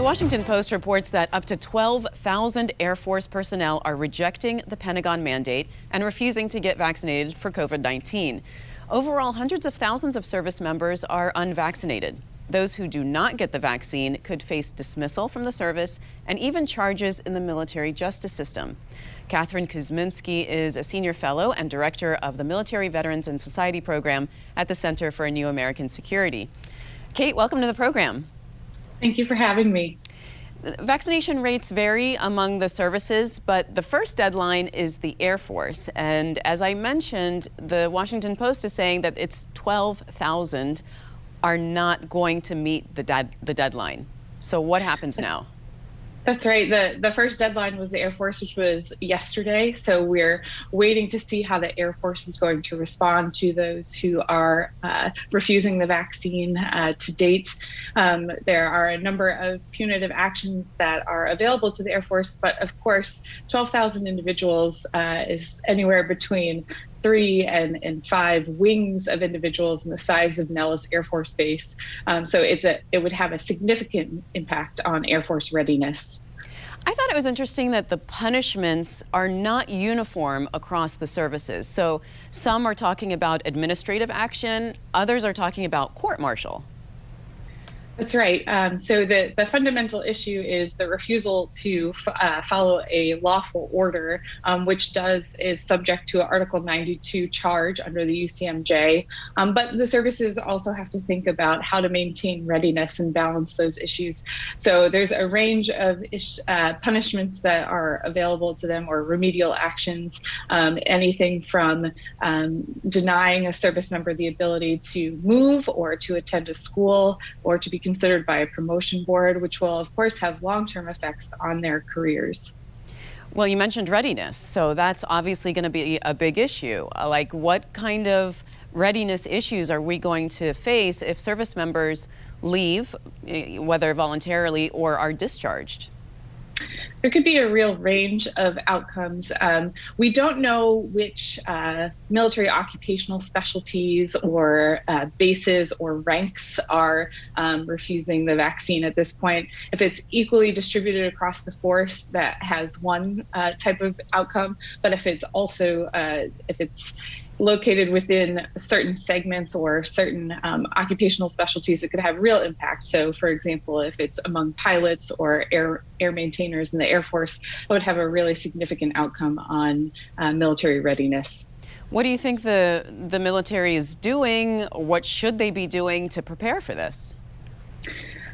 Washington Post reports that up to 12,000 Air Force personnel are rejecting the Pentagon mandate and refusing to get vaccinated for COVID-19. Overall, hundreds of thousands of service members are unvaccinated. Those who do not get the vaccine could face dismissal from the service and even charges in the military justice system. Katherine Kuzminski is a senior fellow and director of the Military Veterans and Society program at the Center for a New American Security. Kate, welcome to the program. Thank you for having me. Vaccination rates vary among the services, but the first deadline is the Air Force. And as I mentioned, the Washington Post is saying that it's 12,000 are not going to meet the deadline. So what happens now? That's right. The first deadline was the Air Force, which was yesterday. So we're waiting to see how the Air Force is going to respond to those who are refusing the vaccine to date. There are a number of punitive actions that are available to the Air Force, but of course, 12,000 individuals is anywhere between 3 and 5 wings of individuals in the size of Nellis Air Force Base. So it would have a significant impact on Air Force readiness. I thought it was interesting that the punishments are not uniform across the services. So some are talking about administrative action, others are talking about court-martial. That's right. So the fundamental issue is the refusal to follow a lawful order, which is subject to an Article 92 charge under the UCMJ. But the services also have to think about how to maintain readiness and balance those issues. So there's a range of punishments that are available to them, or remedial actions, anything from denying a service member the ability to move or to attend a school or to be considered by a promotion board, which will of course have long-term effects on their careers. Well, you mentioned readiness, so that's obviously going to be a big issue. Like, what kind of readiness issues are we going to face if service members leave, whether voluntarily or are discharged? There could be a real range of outcomes. We don't know which military occupational specialties or bases or ranks are refusing the vaccine at this point. If it's equally distributed across the force, that has one type of outcome. But if it's also, if it's located within certain segments or certain occupational specialties, it could have real impact. So, for example, if it's among pilots or air maintainers in the Air Force, it would have a really significant outcome on military readiness. What do you think the military is doing? What should they be doing to prepare for this?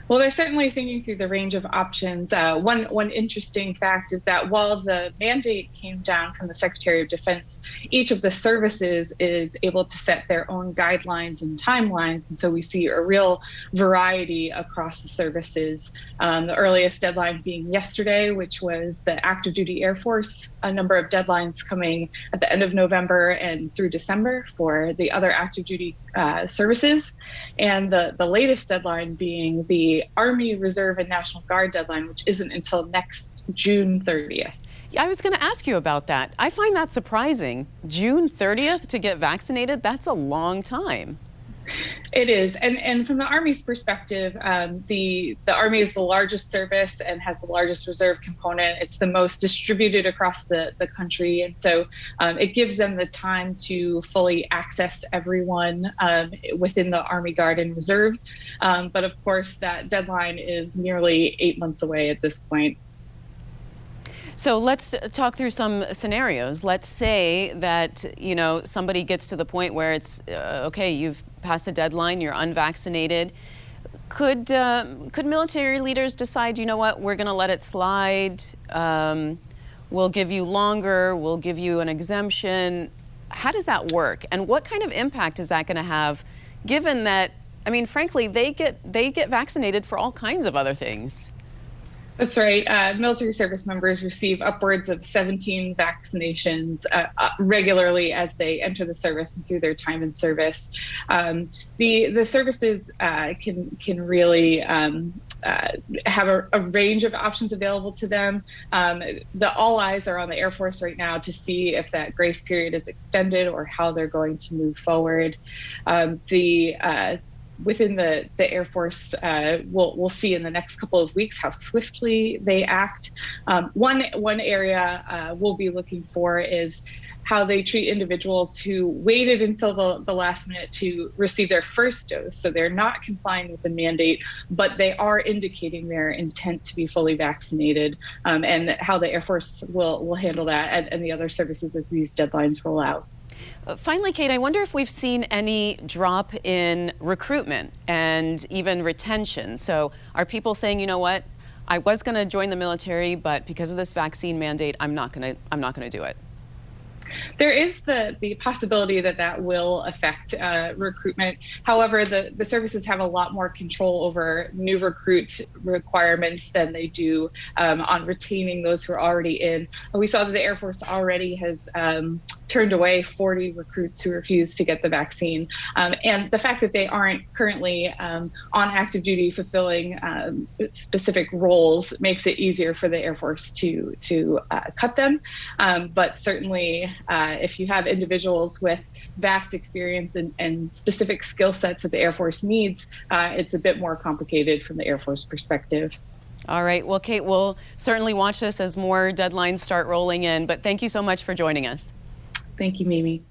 Well, they're certainly thinking through the range of options. One interesting fact is that while the mandate came down from the Secretary of Defense, each of the services is able to set their own guidelines and timelines. And so we see a real variety across the services. The earliest deadline being yesterday, which was the active duty Air Force, a number of deadlines coming at the end of November and through December for the other active duty services. And the latest deadline being the Army, Reserve, and National Guard deadline, which isn't until next June 30th. I was going to ask you about that. I find that surprising. June 30th to get vaccinated, that's a long time. It is. And from the Army's perspective, the Army is the largest service and has the largest reserve component. It's the most distributed across the country. And so it gives them the time to fully access everyone within the Army, Guard, and Reserve. But of course, that deadline is nearly 8 months away at this point. So let's talk through some scenarios. Let's say that, somebody gets to the point where it's, okay, you've passed the deadline, you're unvaccinated. Could military leaders decide, you know what, we're going to let it slide, we'll give you longer, we'll give you an exemption? How does that work? And what kind of impact is that going to have, given that, frankly, they get vaccinated for all kinds of other things? That's right. Military service members receive upwards of 17 vaccinations regularly as they enter the service and through their time in service. The services can really have a range of options available to them. All eyes are on the Air Force right now to see if that grace period is extended or how they're going to move forward. within the Air Force, we'll see in the next couple of weeks how swiftly they act. One area we'll be looking for is how they treat individuals who waited until the last minute to receive their first dose. So they're not complying with the mandate, but they are indicating their intent to be fully vaccinated, and how the Air Force will handle that and the other services as these deadlines roll out. Finally, Kate, I wonder if we've seen any drop in recruitment and even retention. So are people saying, you know what, I was going to join the military, but because of this vaccine mandate, I'm not going to do it? There is the possibility that will affect recruitment. However, the services have a lot more control over new recruit requirements than they do on retaining those who are already in. We saw that the Air Force already has turned away 40 recruits who refused to get the vaccine. And the fact that they aren't currently on active duty fulfilling specific roles makes it easier for the Air Force to cut them. But certainly, if you have individuals with vast experience and specific skill sets that the Air Force needs, it's a bit more complicated from the Air Force perspective. All right. Well, Kate, we'll certainly watch this as more deadlines start rolling in, but thank you so much for joining us. Thank you, Mimi.